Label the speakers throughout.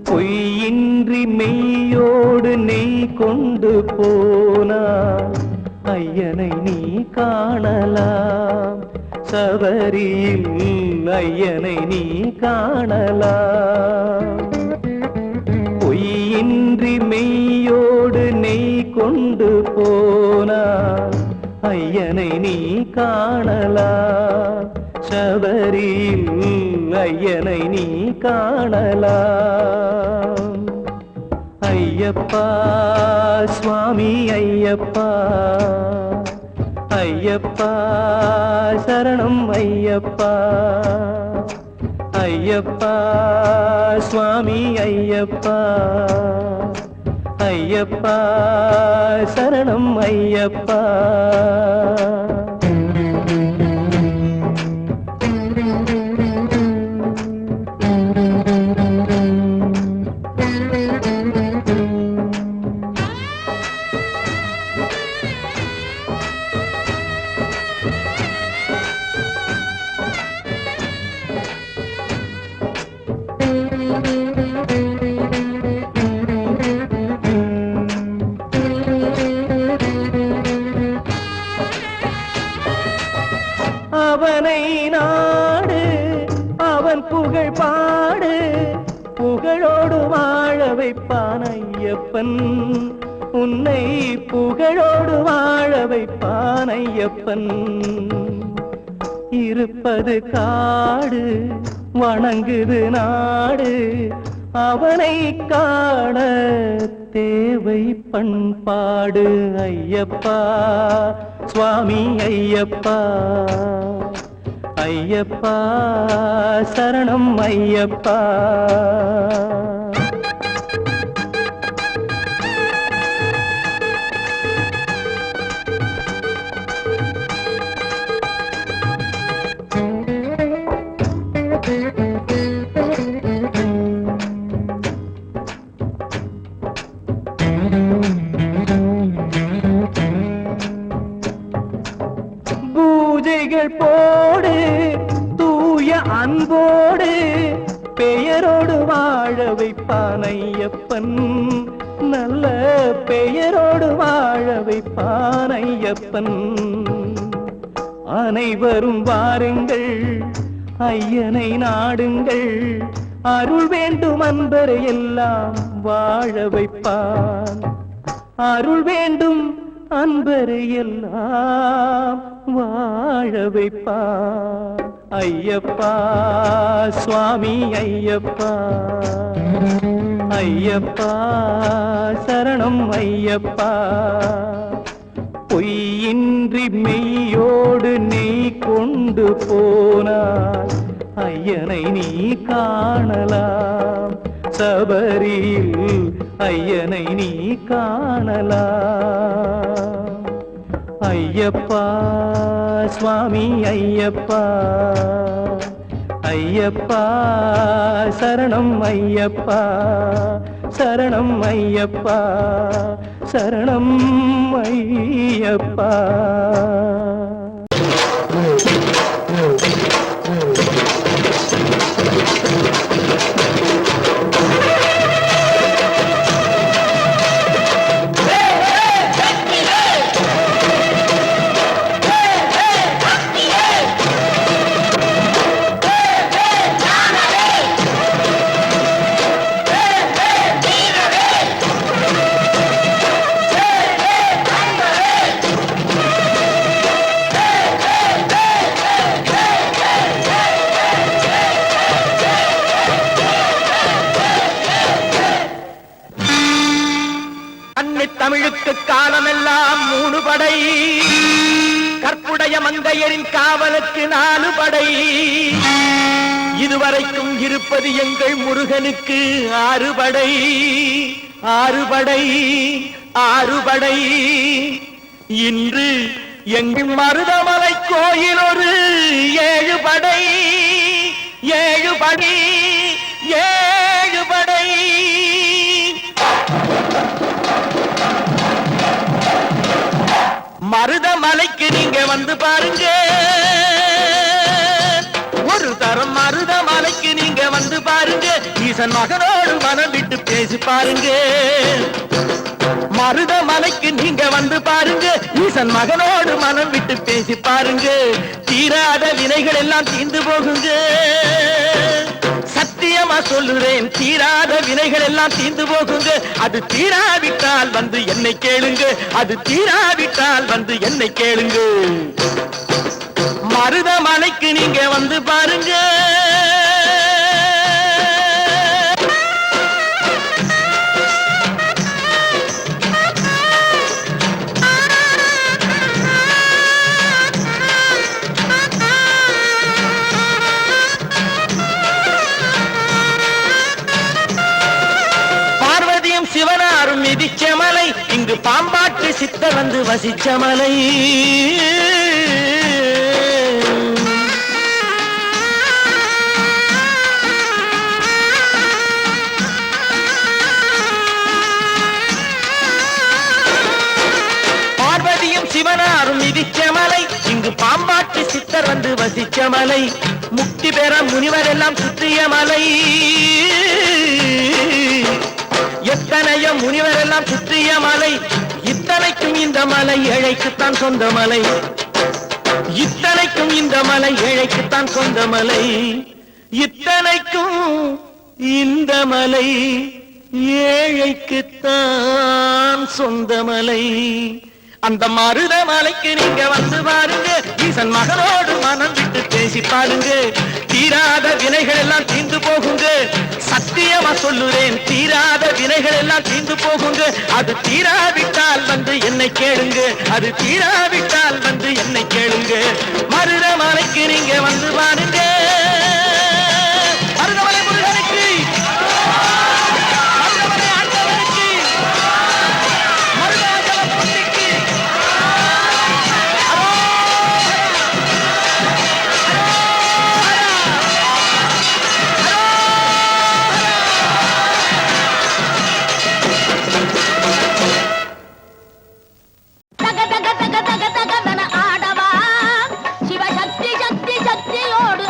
Speaker 1: பொய்யின்றி மெய்யோடு நெய் கொண்டு போனா ஐயனை நீ காணலாம். சபரியில் ஐயனை நீ காணலாம். பொய்யின்றி மெய்யோடு நெய் கொண்டு போனா ஐயனை நீ காணலாம். சபரியில் ஐயனை நீ காணலாம். ஐயப்பா சுவாமி ஐயப்பா, ஐயப்பா சரணம் ஐயப்பா, ஐயப்பா சுவாமி ஐயப்பா, ஐயப்பா சரணம் ஐயப்பா. அவனை நாடு, அவன் புகழ் பாடு, புகழோடு வாழ வைப்பான் ஐயப்பன். உன்னை புகழோடு வாழ வைப்பான் ஐயப்பன். இருப்பது காடு, வணங்குது நாடு, அவனை காண தேவை பண்பாடு. ஐயப்பா சுவாமி ஐயப்பா, ஐயப்பா சரணம் ஐயப்பா. பூஜைகள் போடு தூய அன்போடு, பெயரோடு வாழ வைப்பான் ஐயப்பன். நல்ல பெயரோடு வாழ வைப்பான் ஐயப்பன். அனைவரும் வாருங்கள் ஐயனை நாடுங்கள், அருள் வேண்டும் அன்பரை எல்லாம் வாழ வைப்பான். அருள் வேண்டும் அன்பரை எல்லாம் வாழ வைப்பான். ஐயப்பா சுவாமி ஐயப்பா, ஐயப்பா சரணம் ஐயப்பா. பொய்யின்றி மெய்யோடு நெய் கொண்டு போனாய் ஐயனை நீ காணலாம். சபரியில் ஐயனை நீ காணலாம். ஐயப்பா சுவாமி ஐயப்பா, ஐயப்பா சரணம் ஐயப்பா, சரணம் ஐயப்பா, சரணம் ஐயப்பா. தமிழுக்கு காலமெல்லாம் 3 படை, கற்புடைய மங்கையரின் காவலுக்கு 4 படை. இதுவரைக்கும் இருப்பது எங்கள் முருகனுக்கு 6 படை, 6 படை, 6 படை. இன்று எங்கள் மருதமலை கோயில் ஒரு 7 படை, 7 படை, 7 படை. வந்து பாருங்க. ஒரு தரம் மருதமலைக்கு நீங்க வந்து பாருங்க. ஈசன் மகனோடு மனம் விட்டு பேசி பாருங்க. மருதமலைக்கு நீங்க வந்து பாருங்க. ஈசன் மகனோடு மனம் விட்டு பேசி பாருங்க. தீராத வினைகள் எல்லாம் தீர்ந்து போகுங்க. சத்தியமா சொல்லுறேன், தீராத வினைகள் எல்லாம் தீர்ந்து போகுங்க. அது தீராவிட்டால் வந்து என்னை கேளுங்க. அது தீராவிட்டால் வந்து என்னை கேளுங்க. மருதமலைக்கு நீங்க வந்து பாருங்க. பார்வதியும் சிவனாரும் மிதிச்ச மலை, இங்கு பாம்பாட்டு சித்த வந்து வசிச்ச மலை. சிவனாரும் மிதிச்ச மலை, இங்கு பாம்பாட்டு சித்தர் வந்து வசிச்ச மலை. முக்தி பெற முனிவர் எல்லாம் சுற்றிய மலை. எத்தனையோ முனிவர் எல்லாம் சுற்றிய மலை. இத்தனைக்கும் இந்த மலை ஏழைக்குத்தான் சொந்த மலை. இத்தனைக்கும் இந்த மலை ஏழைக்குத்தான் சொந்த மலை. இத்தனைக்கும் இந்த மலை ஏழைக்குத்தான் சொந்த மலை. அந்த மருதமலைக்கு நீங்க வந்து பாருங்க. ஈசன் மகனோடு மனம் விட்டு பேசி பாருங்க. தீராத வினைகள் எல்லாம் தீர்ந்து போகுங்க. சத்தியமா சொல்லுறேன், தீராத வினைகள் எல்லாம் தீர்ந்து போகுங்க. அது தீராவிட்டால் வந்து என்னை கேளுங்க. அது தீராவிட்டால் வந்து என்னை கேளுங்க. மருதமலைக்கு நீங்க வந்து பாருங்க. மருதமலை முருகனுக்கு, மருதமலை ஆண்டவனுக்கு, மருதாச்சல மூர்த்திக்கு
Speaker 2: தக தக தக தக தக தன ஆடவா. சிவசக்தி சக்தி சக்தியோடு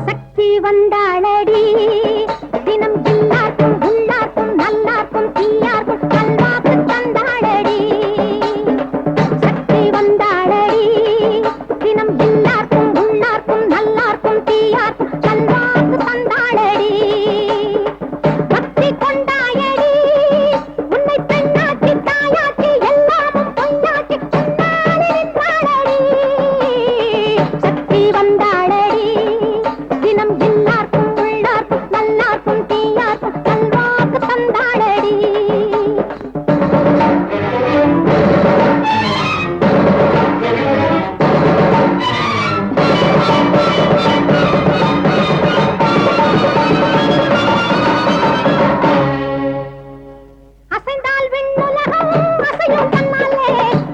Speaker 2: சக்தி வந்தாளடி தினம் எல்லாருக்கும் உள்ளார்க்கும் நல்லார்க்கும் தீயார்க்கும் நல்வாக்கு தந்தாளடி. சக்தி வந்தாளடி தினம் எல்லாருக்கும் உள்ளார்க்கும் நல்லார்க்கும் தீயார்க்கும் நல்வாக்கு தந்தாளடி. பக்தி கொண்டாயடி உன்னை பெண்ணாக்கி தாயாக்கி எல்லாமும் பொய்யாக்கி உன்னாலே நின்றாளடி. சக்தி வந்தாளடி தினம் எல்லாருக்கும் உள்ளார்க்கும் நல்லார்க்கும் தீயார்க்கும் நல்வாக்கு தந்தாளடி. அசைந்தால் விண்ணுலகம் அசையும் தன்னாலே,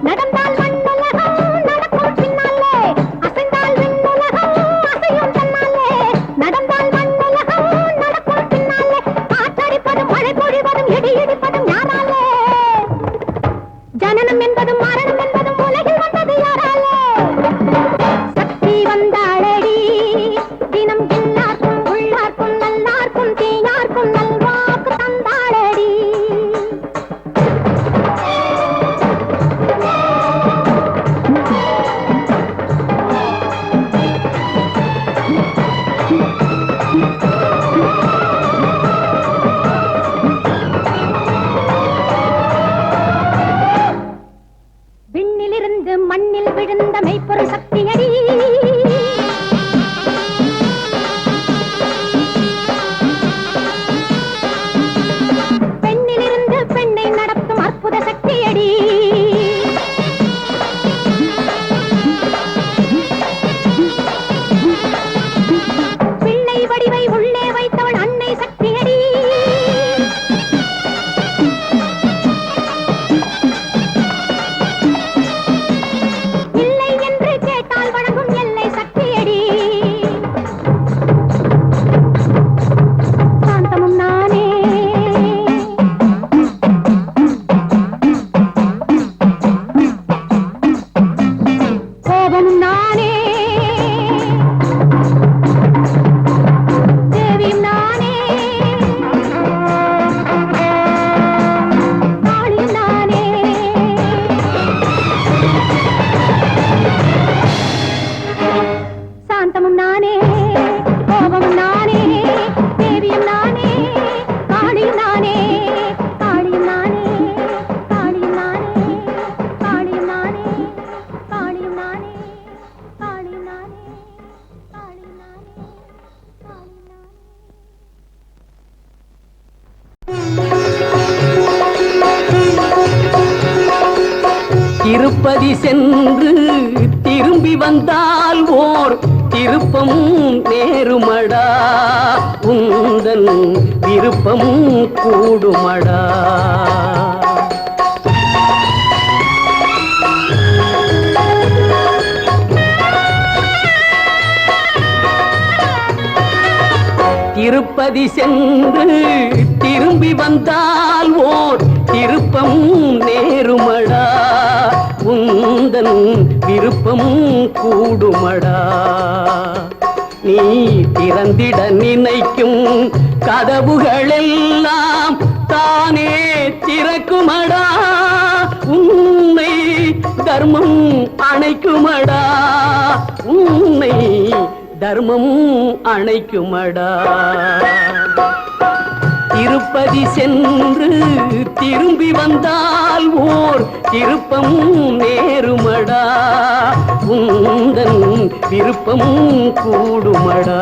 Speaker 2: நடந்தால் மண்ணுலகம் நடக்கும் பின்னாலே. அசைந்தால் விண்ணுலகம் அசையும் தன்னாலே, நடந்தால் மண்ணுலகம் நடக்கும் பின்னாலே. காற்றடிப்பதும் மழை பொழிவதும் இடி இடிப்பதும் யாராலே? ஜனனம் என்பதும் மரணம் என்பதும் உலகில் வந்தது யாராலே? சக்தி வந்தாளடி தினம் எல்லாருக்கும் உள்ளார்க்கும் நல்லார்க்கும் தீயார்க்கும் நல்வாக்கு தந்தாளடி. விண்ணிலிருந்து மண்ணில் விழுந்த மெய்ப்பொருள் சக்தியடி. பெண்ணிலிருந்து பெண்ணை நடத்தும் அற்புத சக்தியடி. பிள்ளை வடிவை உள்ளே வைத்தவள் அன்னை சக்தியடி. இல்லை என்று கேட்டால் வழங்கும் எல்லை சக்தியடி. சாந்தமும் நானே கோபமும் நானே தேவியும் நானே காளியும் நானே. சாந்தமும் நானே கோபமும் நானே தேவியும் நானே காளியும் நானே. காளியும் நானே காளியும் நானே காளியும் நானே காளியும் நானே காளியும் நானே காளியும் நானே காளியும் நானே.
Speaker 3: திருப்பதி சென்று திரும்பி வந்தால் ஓர் திருப்பமும் நேருமடா, உந்தன் விருப்பமும் கூடுமடா. திருப்பதி சென்று திரும்பி வந்தால் ஓர் திருப்பமும் நேருமடா, உந்தன் விருப்பமும் கூடுமடா. நீ திறந்திட நினைக்கும் கதவுகளெல்லாம் தானே திறக்குமடா, உன்னை தர்மம் அணைக்குமடா, உன்னை தர்மம் அணைக்குமடா. திருப்பதி சென்று திரும்பி வந்தால் ஓர் திருப்பமும் நேருமடா, உந்தன் விருப்பமும் கூடுமடா.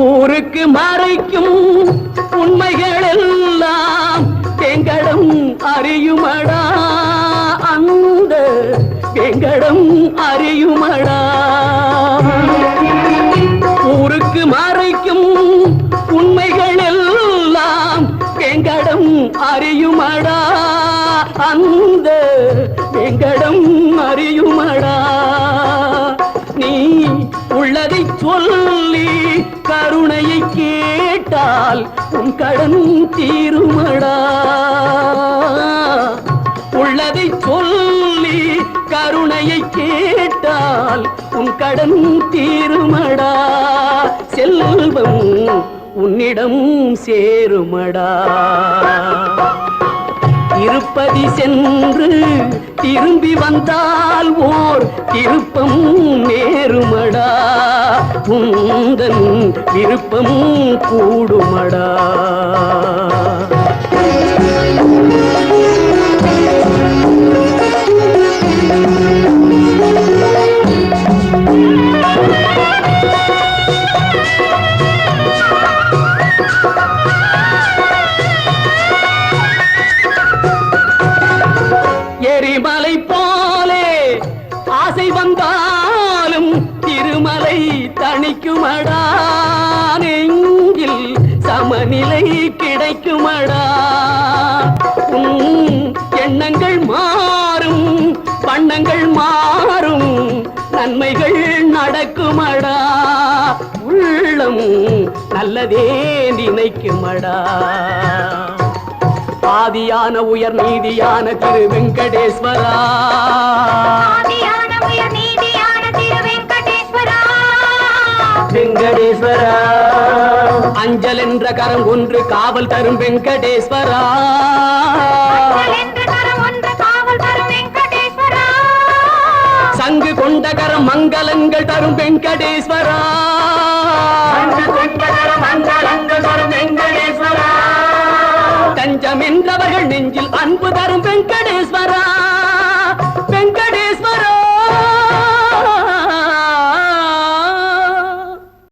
Speaker 3: ஊருக்கு மறைக்கும் உண்மைகள் எல்லாம் வெங்கடம் அறியுமடா, அந்த வெங்கடம் அறியுமடா. ஊருக்கு மறைக்கும் உண்மைகள் எல்லாம் அறியுமடா அந்த வெங்கடம் அறியுமடா நீ உள்ளதை சொல்லி கருணையை கேட்டால் உன் கடன் தீருமடா உள்ளதை சொல்லி கருணையை கேட்டால் உன் கடன் தீருமடா செல்வம் உன்னிடம் சேருமடா திருப்பதி சென்று திரும்பி வந்தால் ஓர் திருப்பம் நேருமடா உந்தன் விருப்பம் கூடுமடா எரிமலை போலே ஆசை வந்தாலும் திருமலை தணிக்குமடா நெஞ்சில் சமநிலை கிடைக்குமடா எண்ணங்கள் மாறும் வண்ணங்கள் மாறும் நன்மைகள் நடக்குமடா உள்ளம் நல்லதே நினைக்குமடா ஆதியான உயர் நீதியான திரு வெங்கடேஸ்வரா வெங்கடேஸ்வரா அஞ்சல் என்ற கரம் ஒன்று காவல் தரும் வெங்கடேஸ்வரா சங்கு கொண்ட கரம் மங்களங்கள் தரும் வெங்கடேஸ்வரா தஞ்சம் என்றவர்கள் நெஞ்சில் அன்பு தரும் வெங்கடேஸ்வரா